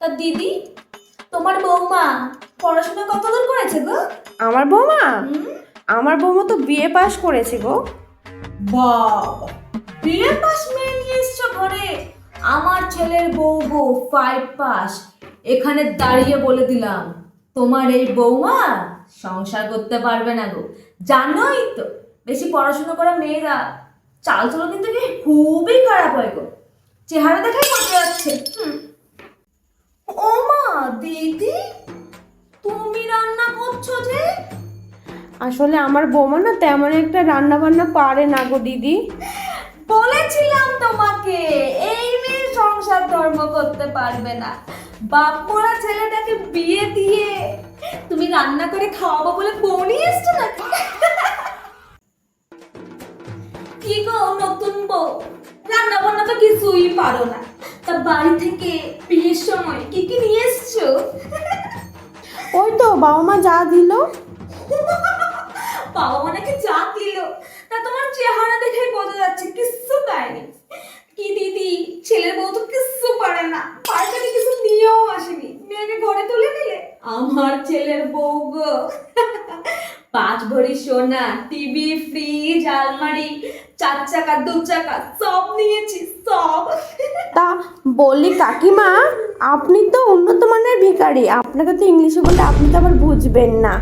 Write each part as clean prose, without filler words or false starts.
তা দিদি, তোমার বৌমা পড়াশোনা কতদূর করেছে গো? আমার বৌমা হুম? আমার বৌমা তো বিএ পাশ করেছে গো। বাবা, বিএ পাস মেয়ে নিয়ে এসছো ঘরে। আমার ছেলের বউ গো 5 পাস। এখানে দাঁড়িয়ে বলে দিলাম, তোমার এই বৌমা সংসার করতে পারবে না গো। জানোই তো, বেশি পড়াশোনা করা মেয়েরা চালচলন কিন্তু কি খুবই খারাপ হয় গো। চেহারা দেখাই বোঝা যাচ্ছে। ও মা, দিদি তুমি রান্না করছো যে? আসলে আমার বৌমা না তেমন একটা রান্না বান্না পারে না গো দিদি। বলেছিলাম তোমাকে, এই মেয়ে সংসার ধর্ম করতে পারবে না। বাপ মরা ছেলেটাকে বিয়ে দিয়ে তুমি রান্না করে খাওয়াবো বলে বউ নিয়ে এসছো নাকি? কি গো নতুন বউ, রান্না বান্না তো কিছুই পারো না। তা বাড়ি থেকে বিয়ের সময় কি কি নিয়ে এসছো? ওই তো বাবা মা যা দিল। বাবা নাকি চা দিল, তা তোমার চেহারা দেখেই বোঝা যাচ্ছে কিচ্ছু দেয়নি। কি দিদি, ছেলের বউ তো কিচ্ছু পারে না, পায়খানে কিছু নিয়েও আসেনি, মেয়েকে ঘরে তুলে নিলে। আমার ছেলের বউ গো 5 ভরি সোনা, টিভি, ফ্রিজ, আলমারি, 4 চাকা 2 চাকা সব নিয়েছি, সব। তা বলি কাকিমা, আপনি তো উন্নত মানের ভিখারি, আপনাকে তো ইংলিশে বললে আপনি তো আবার বুঝবেন না।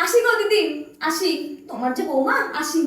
আসি গো দিদি, আসি। তোমার যে বৌমা, আসি।